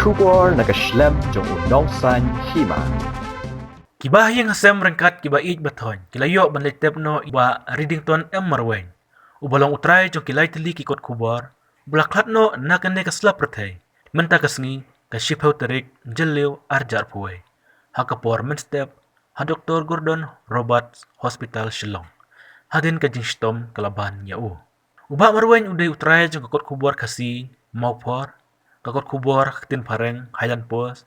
kubor nakaslem jong unong san hima. Kibahing hasem rengkat kibaij bathon. Kilayo banletep no iba Readington Marweng. Ubalong utray jong kilay tili kikot kubor. Bulaklat no nakane kaslap rathay. Menta kasngi kasiphaw tarik jeliw arjar puwe. Hakapor menstep ha Dr. Gordon Roberts Hospital Shillong. Hadin kajing stom kalaban yau. Uba Marweng uday utray jong kakot kubor kasi maupor. Kakot kubor katin pareng Highland Post.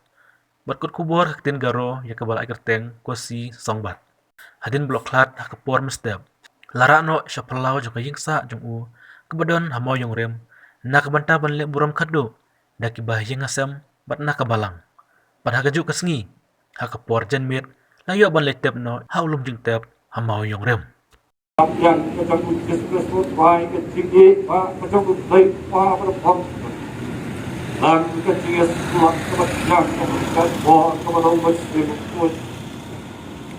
Batkot kubor haktin garo ya kabal agerteng kosi songbat. Hadin bloklat hakapor mestep. Lara no syapalaw jong kayingsa jong u. Kebadon hamo yung rem. Nakabanta banle buram kado. Daki bahiyang asam bat nakabalang. Pad hagaju kasngi. Hakapor janmir. Layo banle tep no haulum jing tep hamo yung rem. Yang kejang kujis kesut baik ketinggi pak kejang kujis pak berpom. Dan kejis suat kebetulan kebetulan buat kebetulan muslim pun.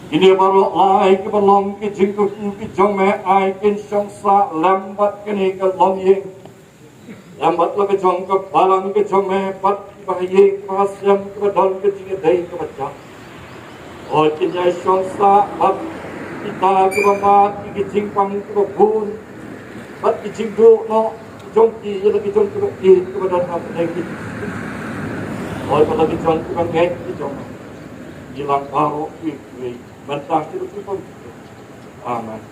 Ini baru ai kebelong kejing kejang me ai kinsong sa lambat kini kelong ying. Lambat lah kejang kebalang kejang me pat bayi kasiam kebetulan kejing day kebetulan. Oh kinyai song sa pat kita kebabat kejing pang kebun. Pat kejing do no jongki yang lagi jong ki kepada apa lagi. Oh pada jong kan ngek jong. Hilang baru iki. Mentang itu pun. Aman.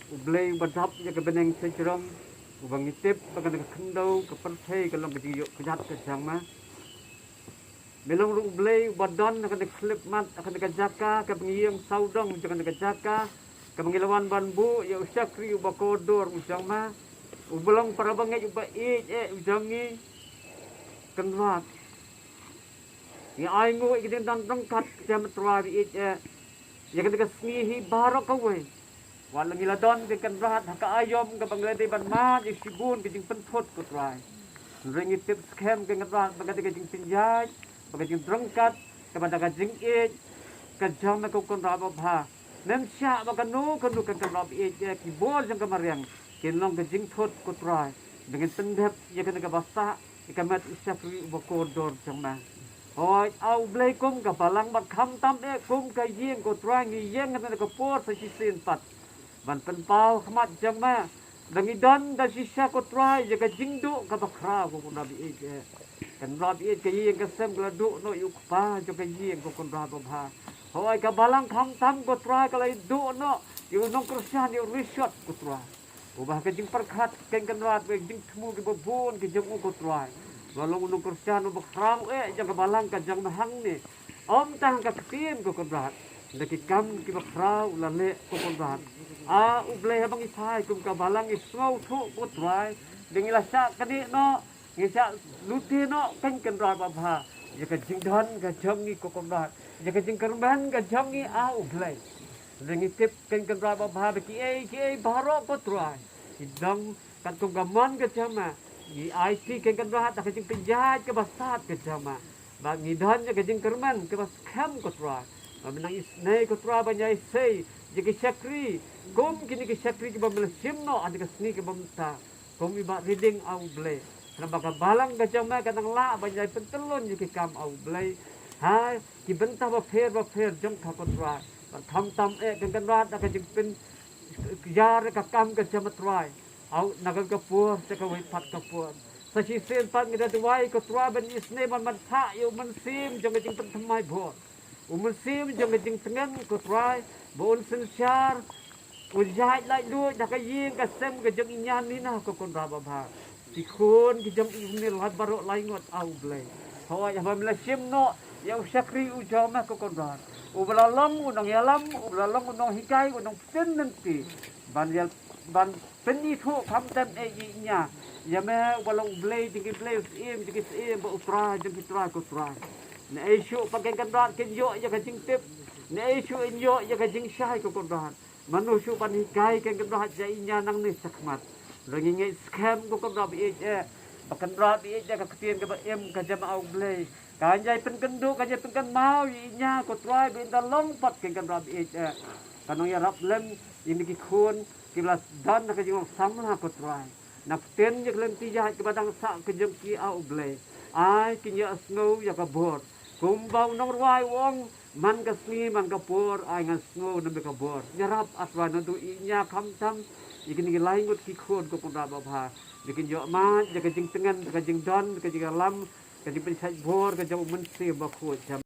Ublay badap ya ke beneng sejerong ubang itip bagan ke kendau ke perthai ke long ke jiyo ke jat ke jangma belong ru ublay badan akan ke klip mat akan ke jaka ke pengiang saudong jangan ke jaka ke pengilawan banbu ya usyakri uba kodor usangma ubelong para bangai uba ujangi kenwat ya aingu ikidin dan rengkat jamat ruari ya ketika snihi barok kawai walang iladon di kanrahat haka ayom ke bangladi ban mat isibun kejing pentot ko try ring itip scam ke ngerat bagati kejing pinjai bagajing drengkat kepada kejing kejam ko kon rabo bha nem sya baganu kanu kan rabo ki bol jang kamariang kinlong kejing thot ko try dengan pendep ya kena ke basa ikamat isyafri ubakodor jangma hoi au blai kum ka balang bat kham tam kum ka yeng ko try ngi yeng kan ko por sa sisin pat ban penpau khamat jama dangidon da sisya ko try jaga jingdu ka bakra ko nabi kan rabi ke yeng ka sem gladu no yuk pa jo ka yeng ko kon rabo bha hoi ka balang kham tam ko try ka lai du no yu nong krusyan yu rishot ko try ubah ka jing perkhat ken kan rat be jing thmu ke bobon ke jeng ko try walong nong krusyan no bakrang jaga balang ka jang mahang ni om tang ka ktin ko kon rat lagi kam ki bakrau lale ko kon rat ublay habang isay kum kabalang isngaw thu putray dingila sa kani no ngisa luti no kan rat babha ya ka jingdan ka jangi ko kon rat ya ka jingkarban ka jangi ublay dingitip kan rat babha ki baro putray idang kan tunggaman ka jama i IT kan rat ka jing penjahat ka basat ka jama bang idan ka jingkarman ka bas kham ko tray menang isnai ko tray banyai sei jika syakri kom kini ke syakri ke bamla simno ada ke sni ke bamta kom iba reading au blay nambah balang gajama kadang la banjai pentelon jika kam au blay ha ki bentah ba fair jong ka kontrai tham tam kan rat ka jing pen jar ka kam ka jamat rai au nagal ka pur se ka wai pat ka pur sa si sen pat ngida tuai ko tra ban isne man tha yu man sim jong jing pentamai bho sim jong jing tengan ko trai bon sensyar ujai lai lu dah ka ying ka sem ka jong inyan ni na ko kon raba bha sikun ki jong ni lat barok lai ngot au blai hoi ha bam la sim no ya syakri ujama ko kon rat ublalam unang yalam ublalam unang hikai unang sen nanti ban yal ban peni thu kham tem e nya ya me balong blay jing blay im ba utra jing tra ko tra ne e shu pakai kan ken yo ya ka jing tip ne e shu in yo ya ka jing shai ko rat manu shu ban hikai ken kan rat ja nya nang ni sakmat rangi ngai scam ko rat e bakan rat e ja ka ketien ka ba em ka jama au blay kanjai pen kendu kanjai pen kan mau nya ko tra bin da long pat ken kan rat e kanong ya rap lem ini ki khun kilas dan ka jing samla ko tra nak ten je lem ti ja ke badang sa ke jem ki au blay ai ki nya snow ya ka bor kumbau nong ruai wong man ka sni man ka por ai ngan snow na be ka bor nyarap aswa na tu inya kham tam ikin ki lai ngut ki khon ko pun ba bha dikin yo ma je ka jing tengan ka jing don ka jing lam ka jing pen sai bor ka jam men se ba kho jam